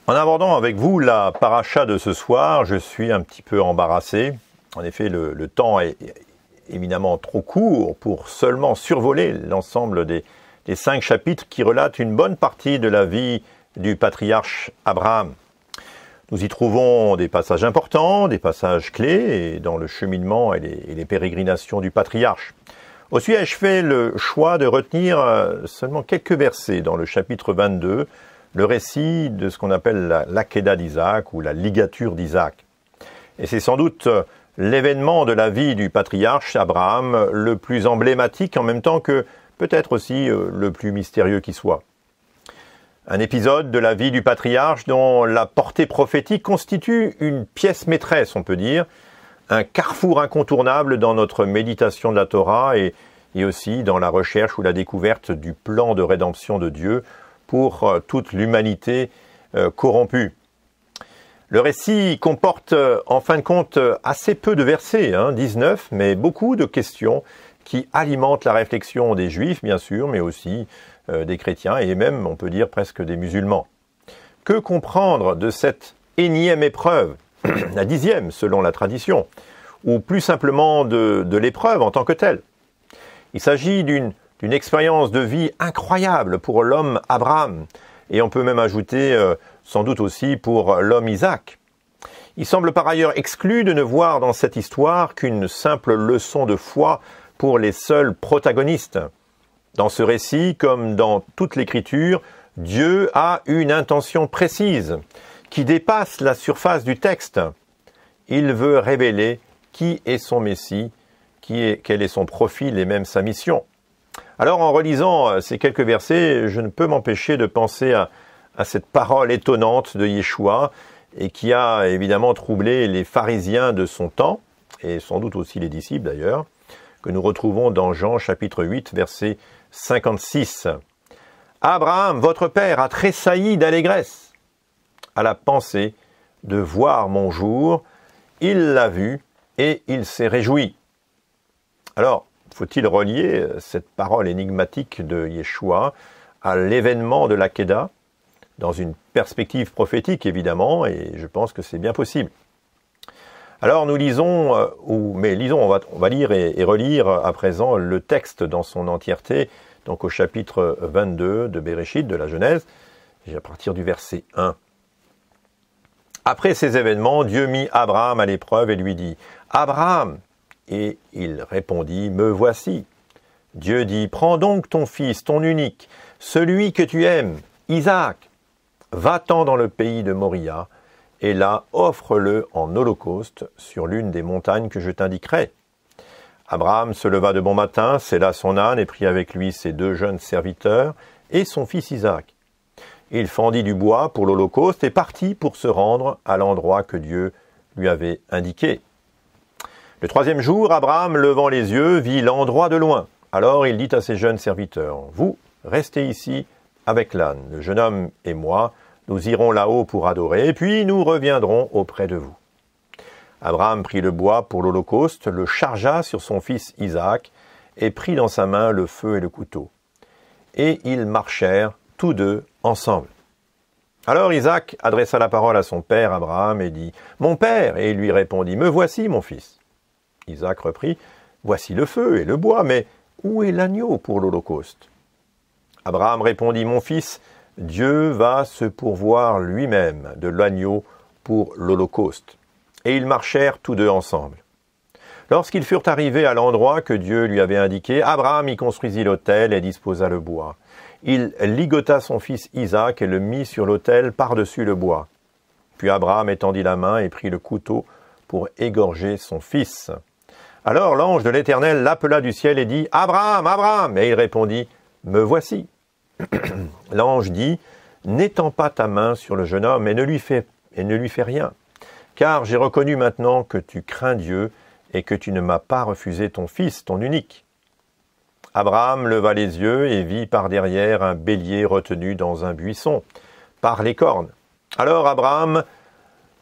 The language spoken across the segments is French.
En abordant avec vous la paracha de ce soir, je suis un petit peu embarrassé. En effet, le temps est évidemment trop court pour seulement survoler l'ensemble des 5 chapitres qui relatent une bonne partie de la vie du patriarche Abraham. Nous y trouvons des passages importants, des passages clés dans le cheminement et les pérégrinations du patriarche. Aussi ai-je fait le choix de retenir seulement quelques versets dans le chapitre 22, le récit de ce qu'on appelle l'Akéda d'Isaac ou la ligature d'Isaac. Et c'est sans doute l'événement de la vie du patriarche Abraham le plus emblématique en même temps que peut-être aussi le plus mystérieux qui soit. Un épisode de la vie du patriarche dont la portée prophétique constitue une pièce maîtresse, on peut dire, un carrefour incontournable dans notre méditation de la Torah et aussi dans la recherche ou la découverte du plan de rédemption de Dieu pour toute l'humanité corrompue. Le récit comporte en fin de compte assez peu de versets, 19, mais beaucoup de questions qui alimentent la réflexion des Juifs, bien sûr, mais aussi des chrétiens et même, on peut dire, presque des musulmans. Que comprendre de cette énième épreuve, la 10e selon la tradition, ou plus simplement de l'épreuve en tant que telle? Il s'agit d'une expérience de vie incroyable pour l'homme Abraham, et on peut même ajouter sans doute aussi pour l'homme Isaac. Il semble par ailleurs exclu de ne voir dans cette histoire qu'une simple leçon de foi pour les seuls protagonistes. Dans ce récit, comme dans toute l'Écriture, Dieu a une intention précise qui dépasse la surface du texte. Il veut révéler qui est son Messie, quel est son profil et même sa mission. Alors en relisant ces quelques versets, je ne peux m'empêcher de penser à cette parole étonnante de Yeshua et qui a évidemment troublé les pharisiens de son temps, et sans doute aussi les disciples d'ailleurs, que nous retrouvons dans Jean chapitre 8, verset 56. « Abraham, votre père, a tressailli d'allégresse à la pensée de voir mon jour. Il l'a vu et il s'est réjoui. » Alors, faut-il relier cette parole énigmatique de Yeshua à l'événement de l'Akéda, dans une perspective prophétique évidemment, et je pense que c'est bien possible. Alors nous lisons, on va lire et relire à présent le texte dans son entièreté, donc au chapitre 22 de Béréchit, de la Genèse, et à partir du verset 1. Après ces événements, Dieu mit Abraham à l'épreuve et lui dit « Abraham !» Et il répondit « Me voici ». Dieu dit « Prends donc ton fils, ton unique, celui que tu aimes, Isaac. Va-t'en dans le pays de Moria, et là offre-le en holocauste sur l'une des montagnes que je t'indiquerai. » Abraham se leva de bon matin, sella son âne et prit avec lui ses 2 jeunes serviteurs et son fils Isaac. Il fendit du bois pour l'holocauste et partit pour se rendre à l'endroit que Dieu lui avait indiqué. Le 3e jour, Abraham, levant les yeux, vit l'endroit de loin. Alors il dit à ses jeunes serviteurs, « Vous, restez ici avec l'âne. Le jeune homme et moi, nous irons là-haut pour adorer, et puis nous reviendrons auprès de vous. » Abraham prit le bois pour l'holocauste, le chargea sur son fils Isaac, et prit dans sa main le feu et le couteau. Et ils marchèrent tous deux ensemble. Alors Isaac adressa la parole à son père Abraham et dit « Mon père !» Et il lui répondit « Me voici, mon fils. » Isaac reprit « Voici le feu et le bois, mais où est l'agneau pour l'holocauste ?» Abraham répondit « Mon fils, Dieu va se pourvoir lui-même de l'agneau pour l'holocauste. » Et ils marchèrent tous deux ensemble. Lorsqu'ils furent arrivés à l'endroit que Dieu lui avait indiqué, Abraham y construisit l'autel et disposa le bois. Il ligota son fils Isaac et le mit sur l'autel par-dessus le bois. Puis Abraham étendit la main et prit le couteau pour égorger son fils. Alors l'ange de l'Éternel l'appela du ciel et dit « Abraham, Abraham !» Et il répondit « Me voici. » L'ange dit « N'étends pas ta main sur le jeune homme et ne lui fais rien, car j'ai reconnu maintenant que tu crains Dieu et que tu ne m'as pas refusé ton fils, ton unique. » Abraham leva les yeux et vit par derrière un bélier retenu dans un buisson, par les cornes. Alors Abraham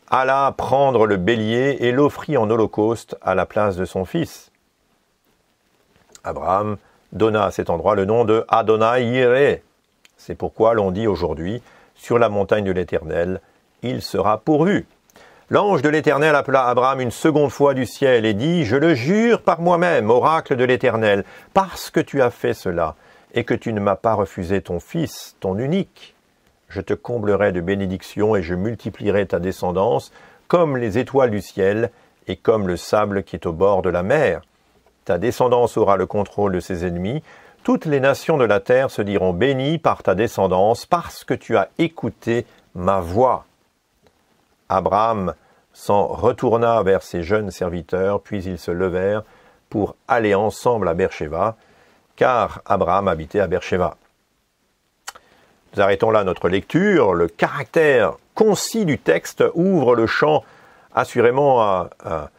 alla prendre le bélier et l'offrit en holocauste à la place de son fils. Abraham donna à cet endroit le nom de Adonai Yireh. C'est pourquoi l'on dit aujourd'hui, sur la montagne de l'Éternel, il sera pourvu. L'ange de l'Éternel appela Abraham une seconde fois du ciel et dit, « Je le jure par moi-même, oracle de l'Éternel, parce que tu as fait cela, et que tu ne m'as pas refusé ton fils, ton unique. Je te comblerai de bénédictions et je multiplierai ta descendance comme les étoiles du ciel et comme le sable qui est au bord de la mer. Ta descendance aura le contrôle de ses ennemis. Toutes les nations de la terre se diront bénies par ta descendance parce que tu as écouté ma voix. » Abraham s'en retourna vers ses jeunes serviteurs, puis ils se levèrent pour aller ensemble à Beersheba, car Abraham habitait à Beersheba. Nous arrêtons là notre lecture. Le caractère concis du texte ouvre le champ assurément à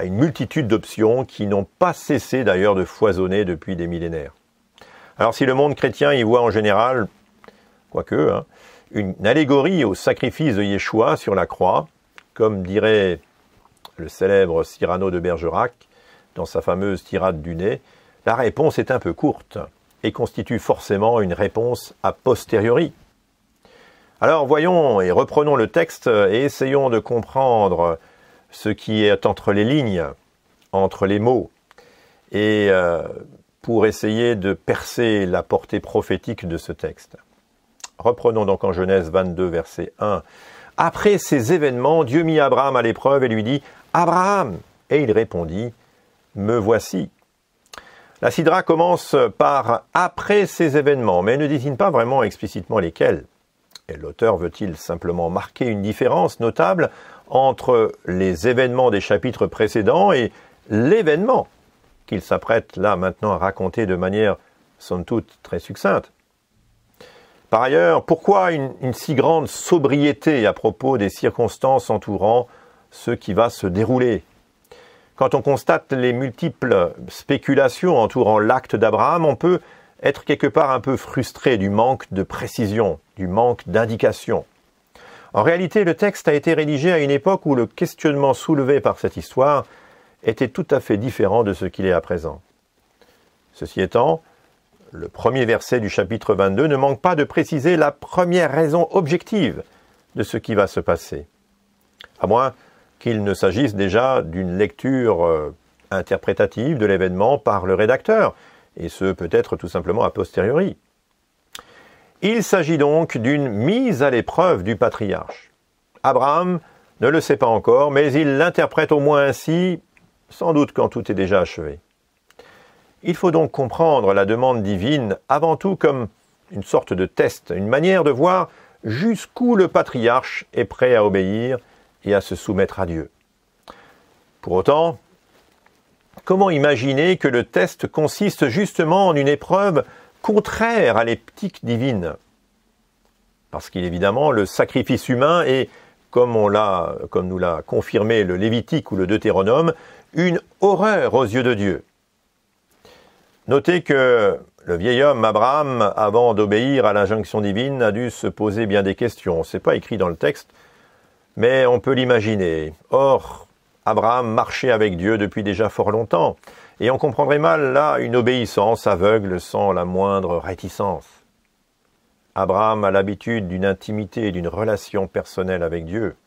une multitude d'options qui n'ont pas cessé d'ailleurs de foisonner depuis des millénaires. Alors si le monde chrétien y voit en général, quoique, une allégorie au sacrifice de Yeshua sur la croix, comme dirait le célèbre Cyrano de Bergerac dans sa fameuse tirade du nez, la réponse est un peu courte et constitue forcément une réponse a posteriori. Alors voyons et reprenons le texte et essayons de comprendre ce qui est entre les lignes, entre les mots, et pour essayer de percer la portée prophétique de ce texte. Reprenons donc en Genèse 22, verset 1. « Après ces événements, Dieu mit Abraham à l'épreuve et lui dit « Abraham !» Et il répondit « Me voici !» La sidra commence par « après ces événements », mais ne désigne pas vraiment explicitement lesquels. Et l'auteur veut-il simplement marquer une différence notable entre les événements des chapitres précédents et l'événement qu'il s'apprête là maintenant à raconter de manière somme toute très succincte. Par ailleurs, pourquoi une si grande sobriété à propos des circonstances entourant ce qui va se dérouler? Quand on constate les multiples spéculations entourant l'acte d'Abraham, on peut être quelque part un peu frustré du manque de précision, du manque d'indication. En réalité, le texte a été rédigé à une époque où le questionnement soulevé par cette histoire était tout à fait différent de ce qu'il est à présent. Ceci étant, le premier verset du chapitre 22 ne manque pas de préciser la première raison objective de ce qui va se passer. À moins qu'il ne s'agisse déjà d'une lecture interprétative de l'événement par le rédacteur, et ce peut-être tout simplement a posteriori. Il s'agit donc d'une mise à l'épreuve du patriarche. Abraham ne le sait pas encore, mais il l'interprète au moins ainsi, sans doute quand tout est déjà achevé. Il faut donc comprendre la demande divine avant tout comme une sorte de test, une manière de voir jusqu'où le patriarche est prêt à obéir et à se soumettre à Dieu. Pour autant, comment imaginer que le test consiste justement en une épreuve contraire à l'éthique divine? Parce qu'évidemment, le sacrifice humain est, comme nous l'a confirmé le Lévitique ou le Deutéronome, une horreur aux yeux de Dieu. Notez que le vieil homme Abraham, avant d'obéir à l'injonction divine, a dû se poser bien des questions. Ce n'est pas écrit dans le texte, mais on peut l'imaginer. Or, Abraham marchait avec Dieu depuis déjà fort longtemps, et on comprendrait mal là une obéissance aveugle sans la moindre réticence. Abraham a l'habitude d'une intimité et d'une relation personnelle avec Dieu.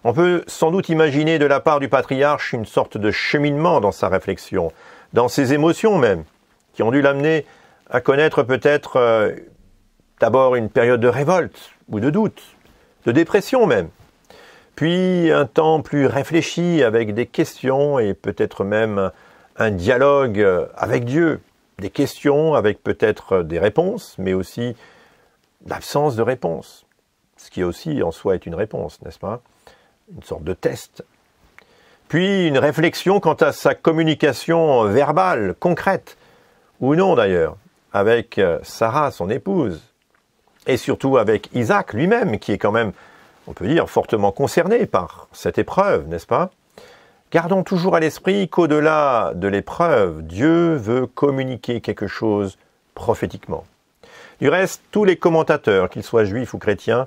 On peut sans doute imaginer de la part du patriarche une sorte de cheminement dans sa réflexion, dans ses émotions même, qui ont dû l'amener à connaître peut-être d'abord une période de révolte ou de doute, de dépression même, puis un temps plus réfléchi avec des questions et peut-être même un dialogue avec Dieu, des questions avec peut-être des réponses, mais aussi l'absence de réponse, ce qui aussi en soi est une réponse, n'est-ce pas? Une sorte de test. Puis une réflexion quant à sa communication verbale, concrète, ou non d'ailleurs, avec Sarah, son épouse, et surtout avec Isaac lui-même, qui est quand même, on peut dire, fortement concerné par cette épreuve, n'est-ce pas? Gardons toujours à l'esprit qu'au-delà de l'épreuve, Dieu veut communiquer quelque chose prophétiquement. Du reste, tous les commentateurs, qu'ils soient juifs ou chrétiens,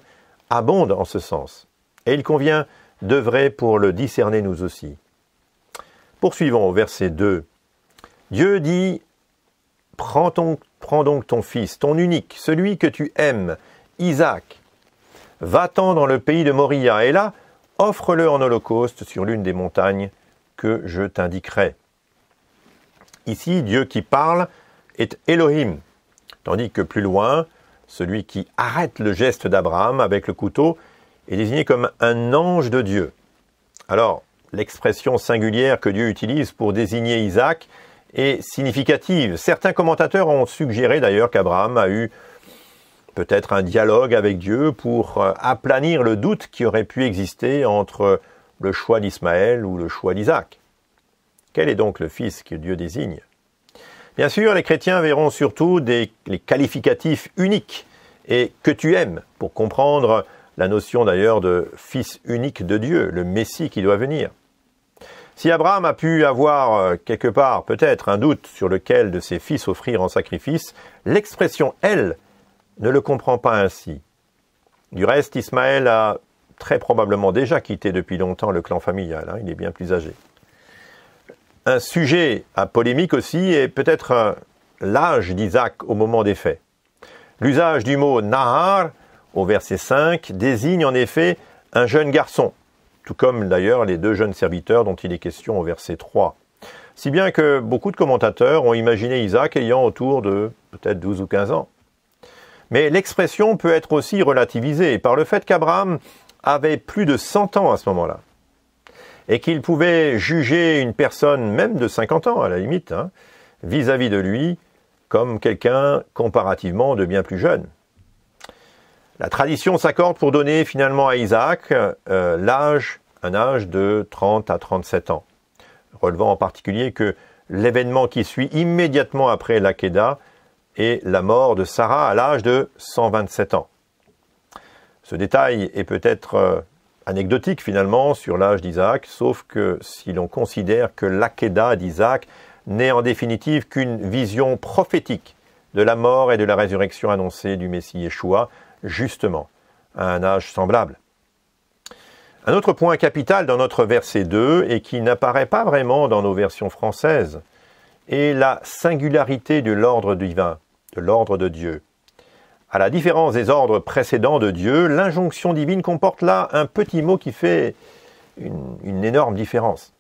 abondent en ce sens, et il convient d'œuvrer pour le discerner nous aussi. Poursuivons au verset 2. Dieu dit: Prends donc ton fils, ton unique, celui que tu aimes, Isaac. va-t'en dans le pays de Moria, et là, offre-le en holocauste sur l'une des montagnes que je t'indiquerai. Ici, Dieu qui parle est Elohim, tandis que plus loin, celui qui arrête le geste d'Abraham avec le couteau est désigné comme un ange de Dieu. Alors, l'expression singulière que Dieu utilise pour désigner Isaac est significative. Certains commentateurs ont suggéré d'ailleurs qu'Abraham a eu peut-être un dialogue avec Dieu pour aplanir le doute qui aurait pu exister entre le choix d'Ismaël ou le choix d'Isaac. Quel est donc le fils que Dieu désigne? Bien sûr, les chrétiens verront surtout les qualificatifs uniques et que tu aimes pour comprendre la notion d'ailleurs de fils unique de Dieu, le Messie qui doit venir. Si Abraham a pu avoir quelque part peut-être un doute sur lequel de ses fils offrir en sacrifice, l'expression « elle » ne le comprend pas ainsi. Du reste, Ismaël a très probablement déjà quitté depuis longtemps le clan familial, il est bien plus âgé. Un sujet à polémique aussi est peut-être l'âge d'Isaac au moment des faits. L'usage du mot « nahar » au verset 5 désigne en effet un jeune garçon, tout comme d'ailleurs les deux jeunes serviteurs dont il est question au verset 3. Si bien que beaucoup de commentateurs ont imaginé Isaac ayant autour de peut-être 12 ou 15 ans. Mais l'expression peut être aussi relativisée par le fait qu'Abraham avait plus de 100 ans à ce moment-là, et qu'il pouvait juger une personne même de 50 ans à la limite, vis-à-vis de lui, comme quelqu'un comparativement de bien plus jeune. La tradition s'accorde pour donner finalement à Isaac un âge de 30 à 37 ans, relevant en particulier que l'événement qui suit immédiatement après l'Akéda est la mort de Sarah à l'âge de 127 ans. Ce détail est peut-être anecdotique finalement sur l'âge d'Isaac, sauf que si l'on considère que l'Akéda d'Isaac n'est en définitive qu'une vision prophétique de la mort et de la résurrection annoncée du Messie Yeshua, justement, à un âge semblable. Un autre point capital dans notre verset 2, et qui n'apparaît pas vraiment dans nos versions françaises, est la singularité de l'ordre divin, de l'ordre de Dieu. À la différence des ordres précédents de Dieu, l'injonction divine comporte là un petit mot qui fait une énorme différence.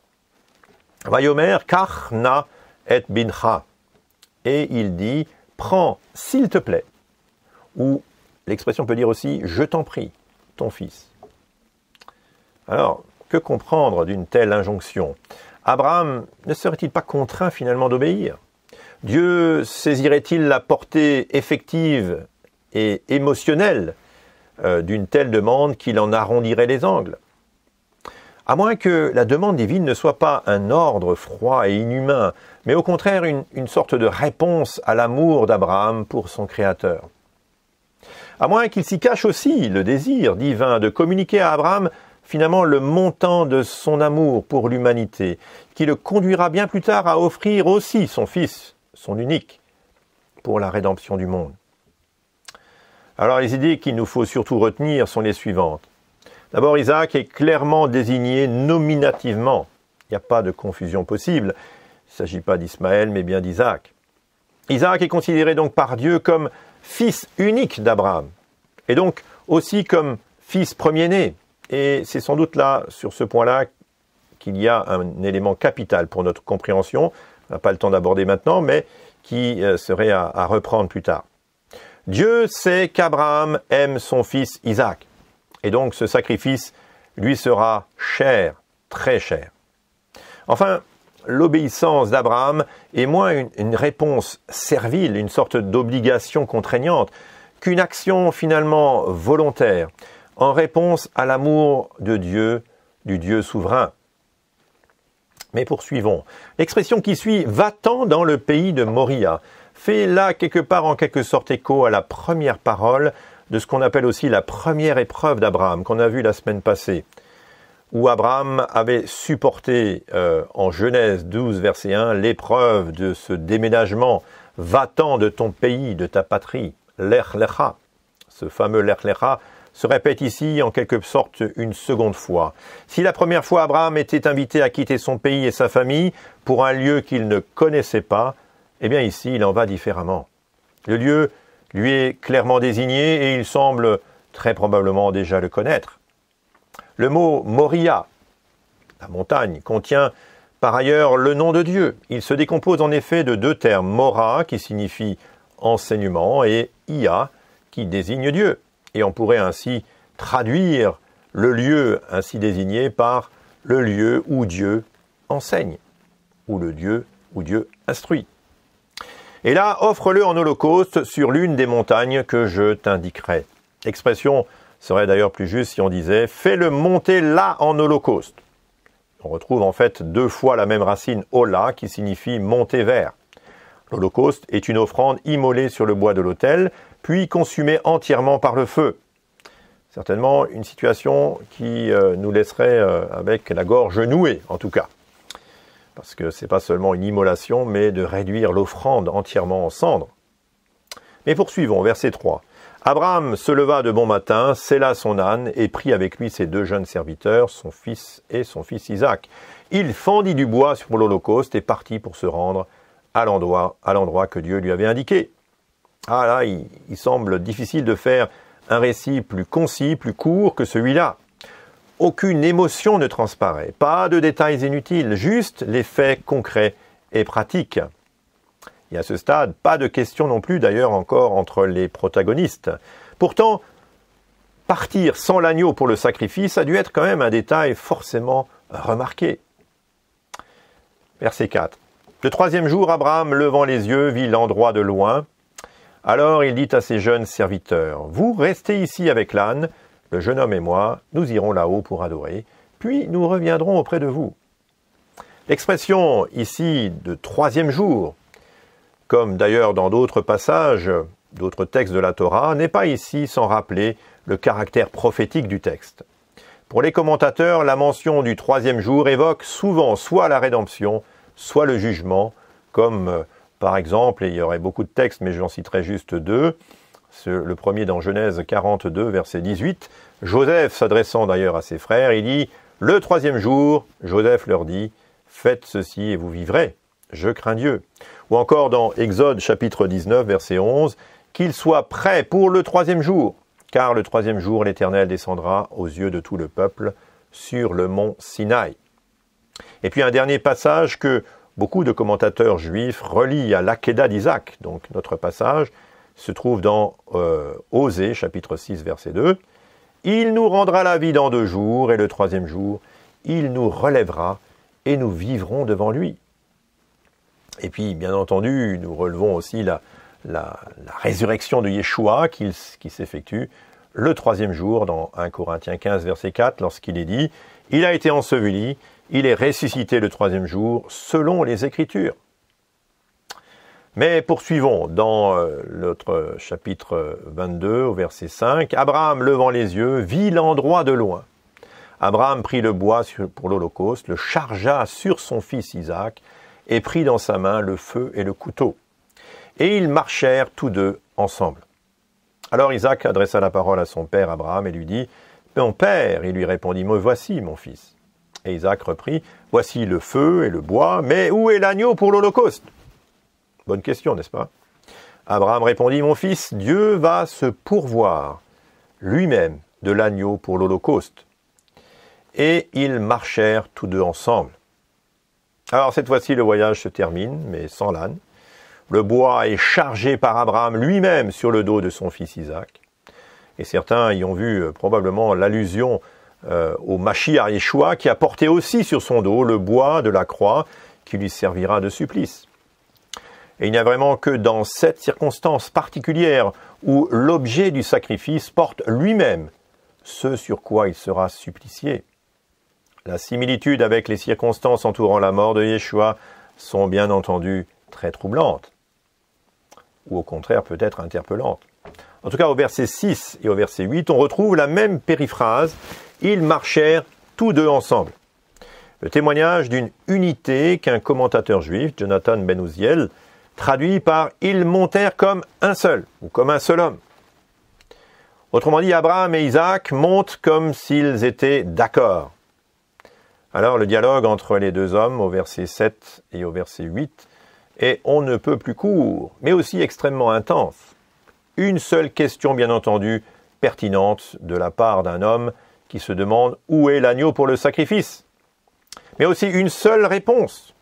Vayomer kach na et bincha. Et il dit, prends, s'il te plaît. Ou l'expression peut dire aussi, je t'en prie, ton fils. Alors, que comprendre d'une telle injonction? Abraham ne serait-il pas contraint finalement d'obéir? Dieu saisirait-il la portée effective et émotionnelle d'une telle demande qu'il en arrondirait les angles? À moins que la demande divine ne soit pas un ordre froid et inhumain, mais au contraire une sorte de réponse à l'amour d'Abraham pour son Créateur. À moins qu'il s'y cache aussi le désir divin de communiquer à Abraham finalement le montant de son amour pour l'humanité, qui le conduira bien plus tard à offrir aussi son Fils, son unique, pour la rédemption du monde. Alors les idées qu'il nous faut surtout retenir sont les suivantes. D'abord, Isaac est clairement désigné nominativement. Il n'y a pas de confusion possible. Il ne s'agit pas d'Ismaël, mais bien d'Isaac. Isaac est considéré donc par Dieu comme fils unique d'Abraham, et donc aussi comme fils premier-né. Et c'est sans doute là, sur ce point-là, qu'il y a un élément capital pour notre compréhension. On n'a pas le temps d'aborder maintenant, mais qui serait à reprendre plus tard. Dieu sait qu'Abraham aime son fils Isaac. Et donc ce sacrifice lui sera cher, très cher. Enfin, l'obéissance d'Abraham est moins une réponse servile, une sorte d'obligation contraignante, qu'une action finalement volontaire, en réponse à l'amour de Dieu, du Dieu souverain. Mais poursuivons. L'expression qui suit « va-t'en dans le pays de Moria » fait là quelque part en quelque sorte écho à la première parole de ce qu'on appelle aussi la première épreuve d'Abraham, qu'on a vu la semaine passée, où Abraham avait supporté en Genèse 12, verset 1, l'épreuve de ce déménagement « va-t'en de ton pays, de ta patrie », Lech Lecha. Ce fameux Lech Lecha se répète ici en quelque sorte une seconde fois. Si la première fois Abraham était invité à quitter son pays et sa famille pour un lieu qu'il ne connaissait pas, eh bien ici il en va différemment. Le lieu lui est clairement désigné et il semble très probablement déjà le connaître. Le mot Moria, la montagne, contient par ailleurs le nom de Dieu. Il se décompose en effet de deux termes, Mora, qui signifie enseignement, et Ia, qui désigne Dieu. Et on pourrait ainsi traduire le lieu ainsi désigné par le lieu où Dieu enseigne, ou le lieu où Dieu instruit. Et là, offre-le en holocauste sur l'une des montagnes que je t'indiquerai. L'expression serait d'ailleurs plus juste si on disait « fais-le monter là en holocauste ». On retrouve en fait deux fois la même racine « ola » qui signifie « monter vers ». L'holocauste est une offrande immolée sur le bois de l'autel, puis consumée entièrement par le feu. Certainement une situation qui nous laisserait avec la gorge nouée, en tout cas. Parce que ce n'est pas seulement une immolation, mais de réduire l'offrande entièrement en cendres. Mais poursuivons, verset 3. Abraham se leva de bon matin, sella son âne, et prit avec lui ses deux jeunes serviteurs, son fils et son fils Isaac. Il fendit du bois pour l'holocauste et partit pour se rendre à l'endroit que Dieu lui avait indiqué. Ah là, il semble difficile de faire un récit plus concis, plus court que celui-là. Aucune émotion ne transparaît, pas de détails inutiles, juste les faits concrets et pratiques. Et à ce stade, pas de question non plus d'ailleurs encore entre les protagonistes. Pourtant, partir sans l'agneau pour le sacrifice a dû être quand même un détail forcément remarqué. Verset 4. Le troisième jour, Abraham, levant les yeux, vit l'endroit de loin. Alors il dit à ses jeunes serviteurs, « Vous restez ici avec l'âne, le jeune homme et moi, nous irons là-haut pour adorer, puis nous reviendrons auprès de vous. » L'expression ici de troisième jour, comme d'ailleurs dans d'autres passages, d'autres textes de la Torah, n'est pas ici sans rappeler le caractère prophétique du texte. Pour les commentateurs, la mention du troisième jour évoque souvent soit la rédemption, soit le jugement, comme par exemple, et il y aurait beaucoup de textes, mais j'en citerai juste deux, le premier dans Genèse 42, verset 18, Joseph s'adressant d'ailleurs à ses frères, il dit « Le troisième jour, Joseph leur dit, faites ceci et vous vivrez, je crains Dieu. » Ou encore dans Exode chapitre 19, verset 11, « Qu'il soit prêt pour le troisième jour, car le troisième jour l'Éternel descendra aux yeux de tout le peuple sur le mont Sinaï. » Et puis un dernier passage que beaucoup de commentateurs juifs relient à l'Akéda d'Isaac, donc notre passage, se trouve dans Osée, chapitre 6, verset 2. « Il nous rendra la vie dans 2 jours, et le troisième jour, il nous relèvera, et nous vivrons devant lui. » Et puis, bien entendu, nous relevons aussi la résurrection de Yeshua qui s'effectue le troisième jour dans 1 Corinthiens 15, verset 4, lorsqu'il est dit « Il a été enseveli, il est ressuscité le troisième jour, selon les Écritures. » Mais poursuivons dans notre chapitre 22, au verset 5. « Abraham, levant les yeux, vit l'endroit de loin. Abraham prit le bois pour l'holocauste, le chargea sur son fils Isaac, et prit dans sa main le feu et le couteau. Et ils marchèrent tous deux ensemble. Alors Isaac adressa la parole à son père Abraham et lui dit, « Mon père !» Il lui répondit, « Me voici, mon fils. » Et Isaac reprit, « Voici le feu et le bois, mais où est l'agneau pour l'holocauste ?» Bonne question, n'est-ce pas? Abraham répondit, « Mon fils, Dieu va se pourvoir lui-même de l'agneau pour l'holocauste. » Et ils marchèrent tous deux ensemble. Alors cette fois-ci, le voyage se termine, mais sans l'âne. Le bois est chargé par Abraham lui-même sur le dos de son fils Isaac. Et certains y ont vu probablement l'allusion au Mashiach Yeshua qui a porté aussi sur son dos le bois de la croix qui lui servira de supplice. Et il n'y a vraiment que dans cette circonstance particulière où l'objet du sacrifice porte lui-même ce sur quoi il sera supplicié. La similitude avec les circonstances entourant la mort de Yeshua sont bien entendu très troublantes, ou au contraire peut-être interpellantes. En tout cas, au verset 6 et au verset 8, on retrouve la même périphrase, « Ils marchèrent tous deux ensemble ». Le témoignage d'une unité qu'un commentateur juif, Jonathan Ben Uziel, traduit par « Ils montèrent comme un seul » ou comme un seul homme. Autrement dit, Abraham et Isaac montent comme s'ils étaient d'accord. Alors le dialogue entre les deux hommes au verset 7 et au verset 8 est on ne peut plus court, mais aussi extrêmement intense. Une seule question bien entendu pertinente de la part d'un homme qui se demande où est l'agneau pour le sacrifice. Mais aussi une seule réponse,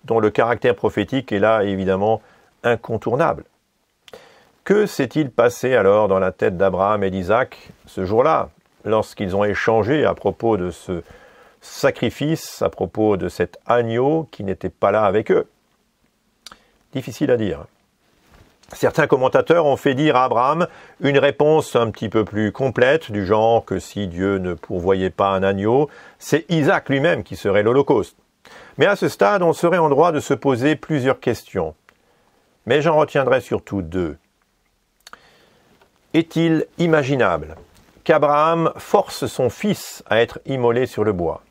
dont le caractère prophétique est là évidemment incontournable. Que s'est-il passé alors dans la tête d'Abraham et d'Isaac ce jour-là, lorsqu'ils ont échangé à propos de ce sacrifice, à propos de cet agneau qui n'était pas là avec eux? Difficile à dire. Certains commentateurs ont fait dire à Abraham une réponse un petit peu plus complète, du genre que si Dieu ne pourvoyait pas un agneau, c'est Isaac lui-même qui serait l'Holocauste. Mais à ce stade, on serait en droit de se poser plusieurs questions. Mais j'en retiendrai surtout deux. Est-il imaginable qu'Abraham force son fils à être immolé sur le bois?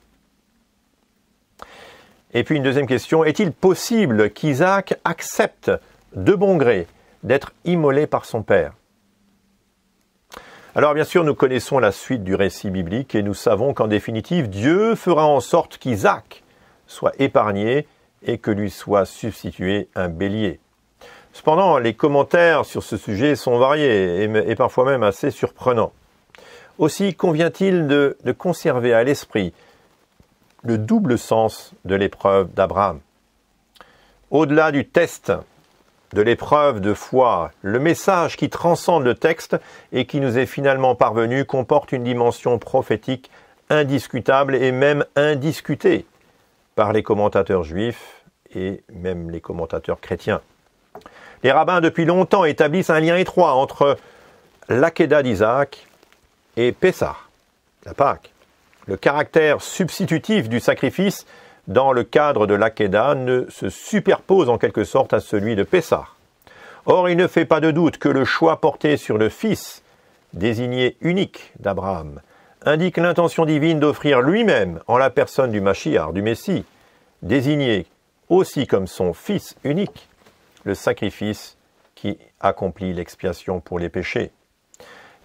Et puis une deuxième question, est-il possible qu'Isaac accepte de bon gré d'être immolé par son père? Alors bien sûr, nous connaissons la suite du récit biblique et nous savons qu'en définitive, Dieu fera en sorte qu'Isaac soit épargné et que lui soit substitué un bélier. Cependant, les commentaires sur ce sujet sont variés et parfois même assez surprenants. Aussi convient-il de conserver à l'esprit le double sens de l'épreuve d'Abraham. Au-delà du test, de l'épreuve de foi, le message qui transcende le texte et qui nous est finalement parvenu comporte une dimension prophétique indiscutable et même indiscutée par les commentateurs juifs et même les commentateurs chrétiens. Les rabbins depuis longtemps établissent un lien étroit entre l'Akéda d'Isaac et Pessah, la Pâque. Le caractère substitutif du sacrifice dans le cadre de l'Akéda ne se superpose en quelque sorte à celui de Pessah. Or, il ne fait pas de doute que le choix porté sur le fils, désigné unique d'Abraham, indique l'intention divine d'offrir lui-même, en la personne du Mashiach, du Messie, désigné aussi comme son fils unique, le sacrifice qui accomplit l'expiation pour les péchés.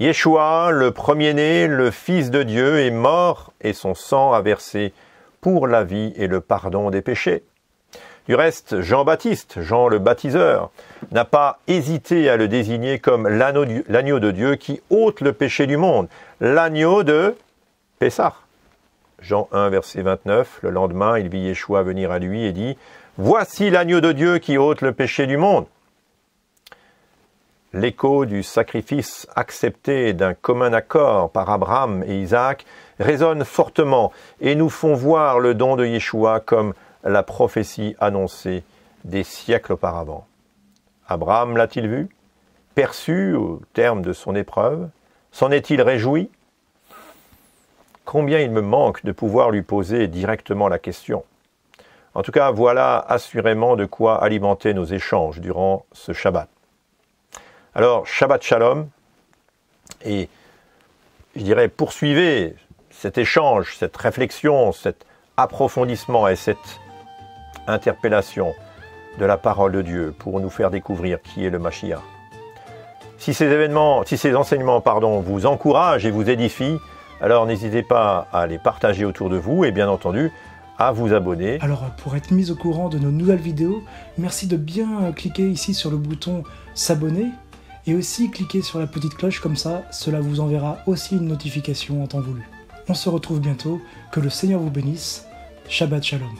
Yeshua, le premier-né, le Fils de Dieu, est mort et son sang a versé pour la vie et le pardon des péchés. Du reste, Jean-Baptiste, Jean le baptiseur, n'a pas hésité à le désigner comme l'agneau de Dieu qui ôte le péché du monde, l'agneau de Pessah. Jean 1, verset 29, le lendemain, il vit Yeshua venir à lui et dit « Voici l'agneau de Dieu qui ôte le péché du monde ». L'écho du sacrifice accepté d'un commun accord par Abraham et Isaac résonne fortement et nous font voir le don de Yeshua comme la prophétie annoncée des siècles auparavant. Abraham l'a-t-il vu, perçu au terme de son épreuve? S'en est-il réjoui? Combien il me manque de pouvoir lui poser directement la question. En tout cas, voilà assurément de quoi alimenter nos échanges durant ce Shabbat. Alors, Shabbat Shalom, et je dirais poursuivez cet échange, cette réflexion, cet approfondissement et cette interpellation de la parole de Dieu pour nous faire découvrir qui est le Mashiach. Si ces enseignements vous encouragent et vous édifient, alors n'hésitez pas à les partager autour de vous et bien entendu à vous abonner. Alors pour être mis au courant de nos nouvelles vidéos, merci de bien cliquer ici sur le bouton s'abonner et aussi cliquer sur la petite cloche comme ça, cela vous enverra aussi une notification en temps voulu. On se retrouve bientôt, que le Seigneur vous bénisse, Shabbat Shalom.